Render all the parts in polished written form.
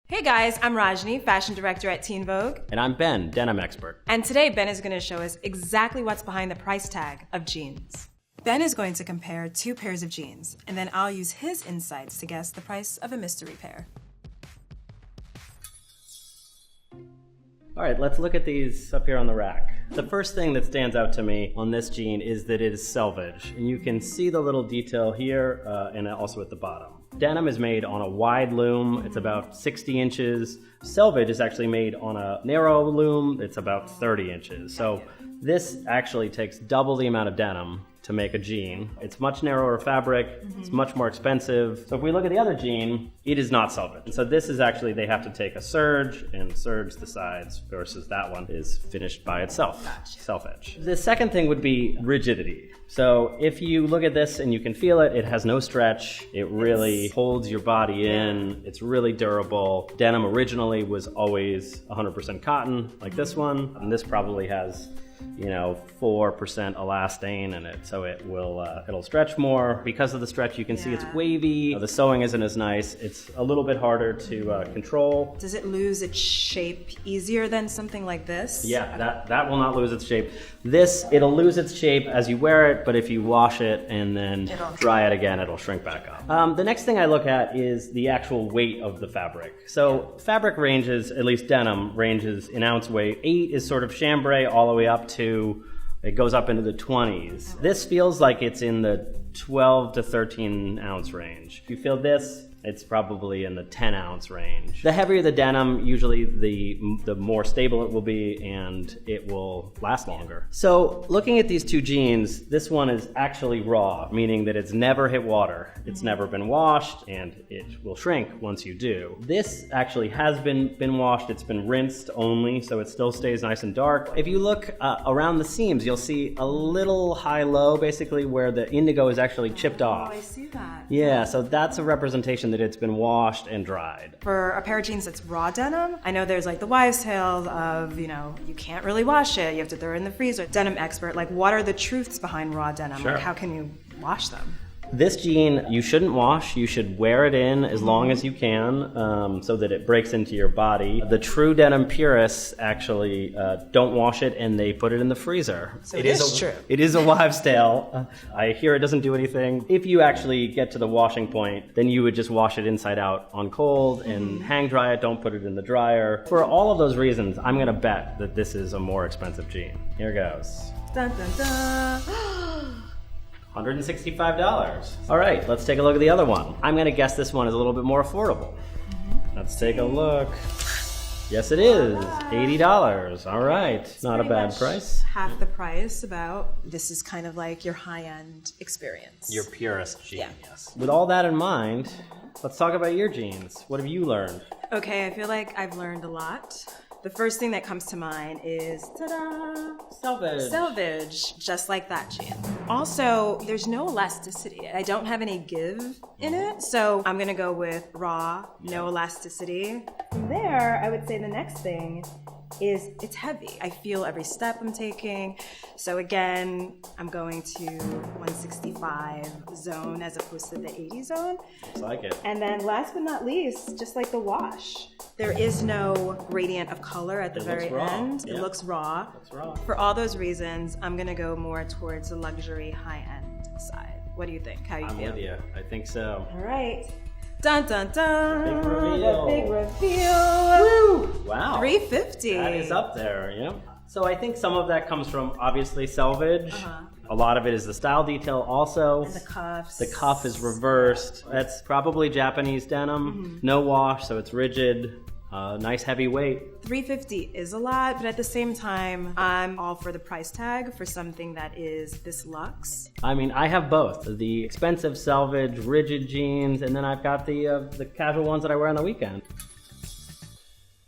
Hey guys, I'm Rajni, fashion director at Teen Vogue. And I'm Ben, denim expert. And today Ben is going to show us exactly what's behind the price tag of jeans. Ben is going to compare two pairs of jeans, and then I'll use his insights to guess the price of a mystery pair. All right, let's look at these up here on the rack. The first thing that stands out to me on this jean is that it is selvage. And you can see the little detail here and also at the bottom. Denim is made on a wide loom. It's about 60 inches. Selvage is actually made on a narrow loom. It's about 30 inches. So this actually takes double the amount of denim to make a jean. It's much narrower fabric, it's much more expensive. So if we look at the other jean, it is not selvage. And so this is actually, they have to take a serge and serge the sides versus that one is finished by itself, self-edge. The second thing would be rigidity. So if you look at this and you can feel it, it has no stretch. It really holds your body in. It's really durable. Denim originally was always 100% cotton, like this one. And this probably has 4% elastane in it, so it will it'll stretch more. Because of the stretch, you can see it's wavy. The sewing isn't as nice. It's a little bit harder to control. Does it lose its shape easier than something like this? Yeah, that will not lose its shape. This, it'll lose its shape as you wear it, but if you wash it and then dry it again, it'll shrink back up. The next thing I look at is the actual weight of the fabric. So fabric ranges, at least denim, ranges in ounce weight. 8 is sort of chambray all the way up to, it goes up into the 20s. This feels like it's in the 12 to 13 ounce range. If you feel this, it's probably in the 10 ounce range. The heavier the denim, usually the more stable it will be and it will last longer. So looking at these two jeans, this one is actually raw, meaning that it's never hit water. It's never been washed and it will shrink once you do. This actually has been washed. It's been rinsed only, so it still stays nice and dark. If you look around the seams, you'll see a little high-low, basically where the indigo is actually chipped off. Oh, I see that. Yeah, so that's a representation that it's been washed and dried. For a pair of jeans that's raw denim, I know there's like the wives' tale of, you can't really wash it, you have to throw it in the freezer. Denim expert, like what are the truths behind raw denim? Sure. Like how can you wash them? This jean, you shouldn't wash. You should wear it in as long as you can so that it breaks into your body. The true denim purists actually don't wash it and they put it in the freezer. So it is true. It is a wives' tale. I hear it doesn't do anything. If you actually get to the washing point, then you would just wash it inside out on cold and hang dry it. Don't put it in the dryer. For all of those reasons, I'm going to bet that this is a more expensive jean. Here goes. Dun, dun, dun. $165. All right, let's take a look at the other one. I'm going to guess this one is a little bit more affordable. Let's take a look. Yes, it is. $80. All right, not a bad price. Half the price about. This is kind of like your high-end experience. Your purest jean, Yeah. yes. With all that in mind, let's talk about your jeans. What have you learned? Okay, I feel like I've learned a lot. The first thing that comes to mind is, ta-da! Selvage. Selvage, just like that jean. Also, there's no elasticity. I don't have any give in it, so I'm gonna go with raw, no elasticity. From there, I would say the next thing is it's heavy. I feel every step I'm taking. So again, I'm going to 165 zone as opposed to the 80 zone. Looks like it. And then last but not least, just like the wash, there is no gradient of color at the very end. Yeah. It looks raw. Looks raw. For all those reasons, I'm gonna go more towards the luxury high-end side. What do you think? How you I'm feel? with you. I think so. All right. Dun dun dun. Big reveal. The big reveal. Woo! Wow. $350. That is up there, yeah. So I think some of that comes from obviously selvage. A lot of it is the style detail also. And the cuffs. The cuff is reversed. That's probably Japanese denim. No wash, so it's rigid. Nice heavy weight. $350 is a lot, but at the same time, I'm all for the price tag for something that is this luxe. I mean, I have both. The expensive selvage, rigid jeans, and then I've got the casual ones that I wear on the weekend.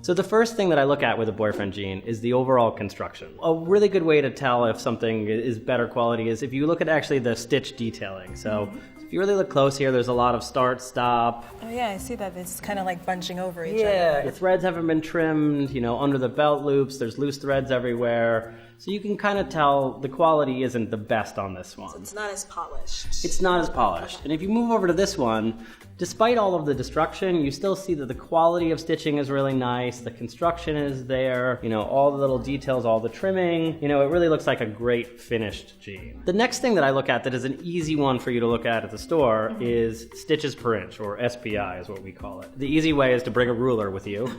So the first thing that I look at with a boyfriend jean is the overall construction. A really good way to tell if something is better quality is if you look at actually the stitch detailing. So if you really look close here, there's a lot of start, stop. Oh yeah, I see that. It's kind of like bunching over each Yeah, other. the threads haven't been trimmed, under the belt loops, there's loose threads everywhere. So you can kind of tell the quality isn't the best on this one. It's not as polished. It's not as polished. And if you move over to this one, Despite all of the destruction, you still see that the quality of stitching is really nice, the construction is there, you know, all the little details, all the trimming, you know, it really looks like a great finished jean. The next thing that I look at that is an easy one for you to look at the store is stitches per inch, or SPI is what we call it. The easy way is to bring a ruler with you,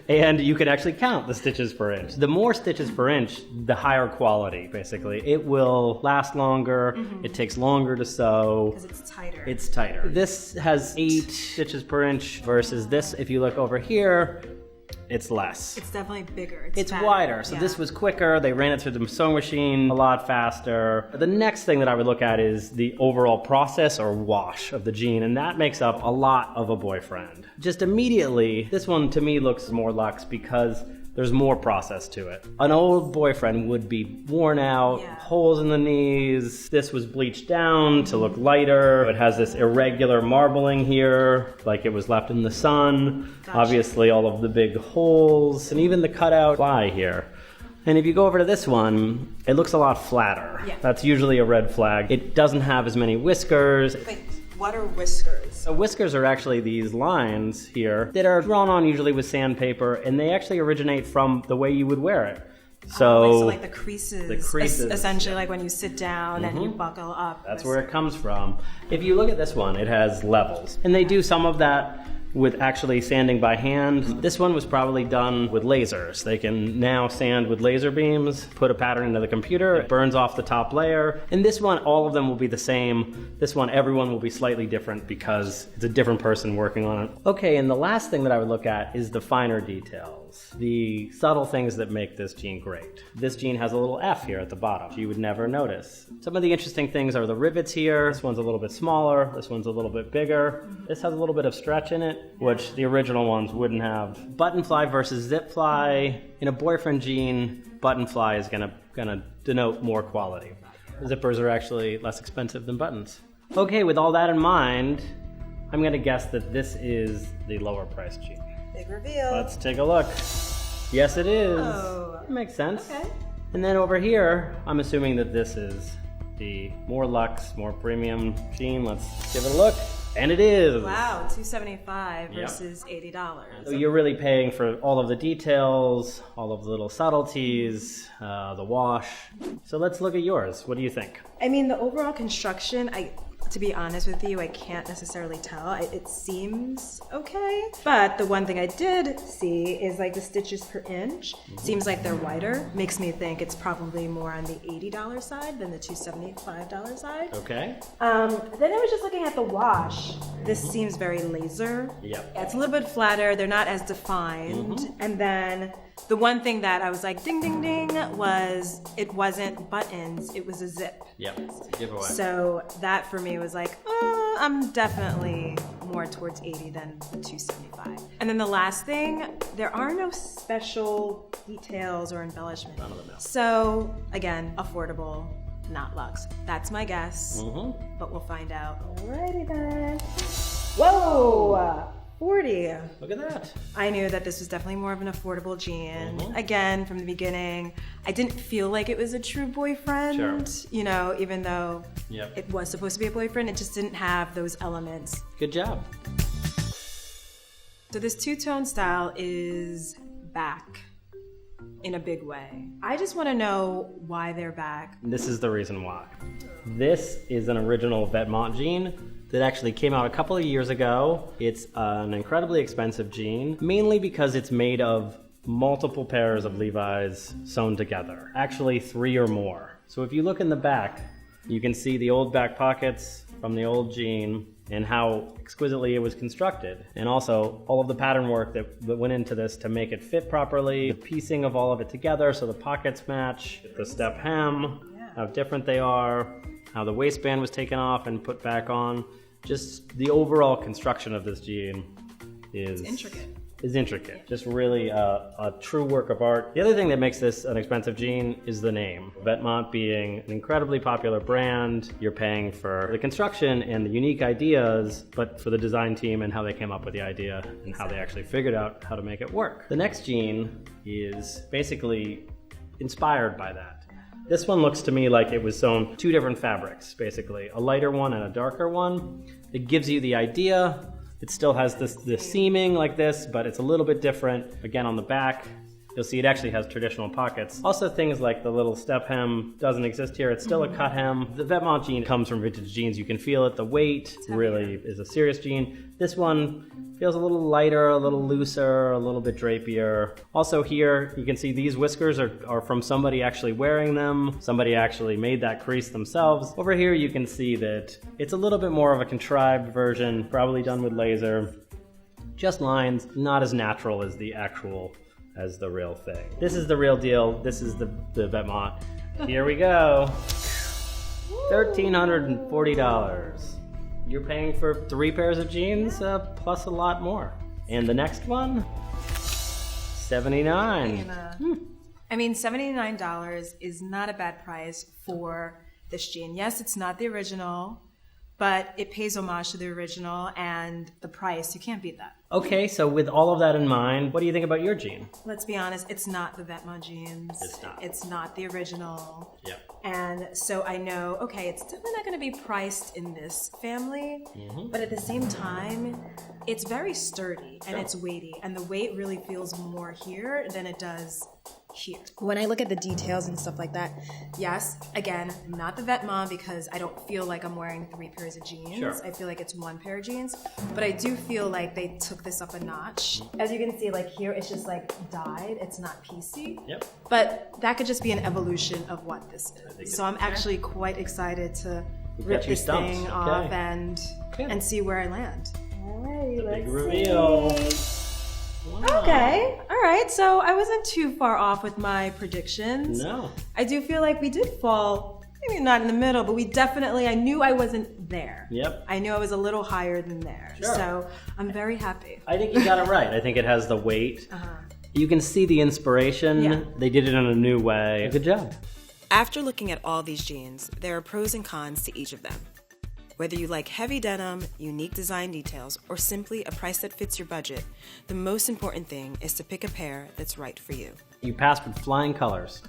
and you can actually count the stitches per inch. The more stitches per inch, the higher quality, basically. It will last longer, it takes longer to sew. Because it's tighter. It's tighter. This has 8 stitches per inch versus this, if you look over here, it's less. It's definitely bigger. It's wider. So this was quicker. They ran it through the sewing machine a lot faster. The next thing that I would look at is the overall process or wash of the jean, and that makes up a lot of a boyfriend. Just immediately, this one to me looks more luxe because there's more process to it. An old boyfriend would be worn out, holes in the knees. This was bleached down to look lighter. It has this irregular marbling here, like it was left in the sun. Gotcha. Obviously all of the big holes, and even the cutout fly here. And if you go over to this one, it looks a lot flatter. Yeah. That's usually a red flag. It doesn't have as many whiskers. Wait, what are whiskers? So whiskers are actually these lines here that are drawn on usually with sandpaper, and they actually originate from the way you would wear it. So like the creases, essentially like when you sit down and you buckle up. That's where it comes from. If you look at this one, it has levels, and they do some of that with actually sanding by hand. This one was probably done with lasers. They can now sand with laser beams, put a pattern into the computer, it burns off the top layer. And this one, all of them will be the same. This one, everyone will be slightly different because it's a different person working on it. Okay, and the last thing that I would look at is the finer details, the subtle things that make this jean great. This jean has a little F here at the bottom. You would never notice. Some of the interesting things are the rivets here. This one's a little bit smaller. This one's a little bit bigger. This has a little bit of stretch in it, which the original ones wouldn't have. Button fly versus zip fly. In a boyfriend jean, button fly is gonna denote more quality. Zippers are actually less expensive than buttons. Okay, with all that in mind, I'm gonna guess that this is the lower price jean. Big reveal. Let's take a look. Yes, it is. Oh. It makes sense. Okay. And then over here, I'm assuming that this is the more luxe, more premium jean. Let's give it a look. And it is. Wow, $275 versus $80. So you're really paying for all of the details, all of the little subtleties, the wash. So let's look at yours. What do you think? I mean, the overall construction, to be honest with you, I can't necessarily tell. It seems okay. But the one thing I did see is like the stitches per inch. Seems like they're wider. Makes me think it's probably more on the $80 side than the $275 side. Okay. Then I was just looking at the wash. This seems very laser. Yep. It's a little bit flatter. They're not as defined. And then the one thing that I was like, ding, ding, ding, was it wasn't buttons. It was a zip. Yep, it's a giveaway. So that for me was like, I'm definitely more towards 80 than the 275. And then the last thing, there are no special details or embellishments. None of them, no. So again, affordable, not luxe. That's my guess, but we'll find out. Alrighty then. Whoa! 40. Look at that. I knew that this was definitely more of an affordable jean. Again, from the beginning, I didn't feel like it was a true boyfriend. Sure. You know, even though it was supposed to be a boyfriend, it just didn't have those elements. Good job. So this two-tone style is back in a big way. I just want to know why they're back. This is the reason why. This is an original Vetements jean that actually came out a couple of years ago. It's an incredibly expensive jean, mainly because it's made of multiple pairs of Levi's sewn together. Actually 3 or more. So if you look in the back, you can see the old back pockets from the old jean and how exquisitely it was constructed. And also all of the pattern work that went into this to make it fit properly, the piecing of all of it together so the pockets match, the step hem, how different they are, how the waistband was taken off and put back on. Just the overall construction of this jean is intricate. Just really a true work of art. The other thing that makes this an expensive jean is the name. Vetements being an incredibly popular brand, you're paying for the construction and the unique ideas, but for the design team and how they came up with the idea and how they actually figured out how to make it work. The next jean is basically inspired by that. This one looks to me like it was sewn 2 different fabrics, basically. A lighter one and a darker one. It gives you the idea. It still has the seaming like this, but it's a little bit different. Again, on the back, you'll see it actually has traditional pockets. Also, things like the little step hem doesn't exist here. It's still a cut hem. The Vetements jean comes from vintage jeans. You can feel it. The weight really is a serious jean. This one feels a little lighter, a little looser, a little bit drapier. Also here, you can see these whiskers are from somebody actually wearing them. Somebody actually made that crease themselves. Over here, you can see that it's a little bit more of a contrived version, probably done with laser. Just lines, not as natural as the real thing. This is the real deal. This is the Vetements. Here we go. $1,340. You're paying for 3 pairs of jeans plus a lot more. And the next one, $79. I mean, $79 is not a bad price for this jean. Yes, it's not the original, but it pays homage to the original, and the price, you can't beat that. Okay, so with all of that in mind, what do you think about your jean? Let's be honest, it's not the Vetements jeans. It's not. It's not the original. Yep. And so I know, okay, it's definitely not going to be priced in this family, but at the same time, it's very sturdy and it's weighty, and the weight really feels more here than it does here. When I look at the details and stuff like that, yes, again, not the Vetements because I don't feel like I'm wearing 3 pairs of jeans. Sure. I feel like it's 1 pair of jeans, but I do feel like they took this up a notch. As you can see, like here, it's just like dyed. It's not piecey. Yep. But that could just be an evolution of what this is. So I'm actually quite excited to rip this thing off and see where I land. Alrighty, let's big reveal. Wow. Okay, all right. So I wasn't too far off with my predictions. No. I do feel like we did fall, maybe not in the middle, but I knew I wasn't there. Yep. I knew I was a little higher than there. Sure. So I'm very happy. I think you got it right. I think it has the weight. You can see the inspiration. Yeah. They did it in a new way. Good job. After looking at all these jeans, there are pros and cons to each of them. Whether you like heavy denim, unique design details, or simply a price that fits your budget, the most important thing is to pick a pair that's right for you. You passed with flying colors.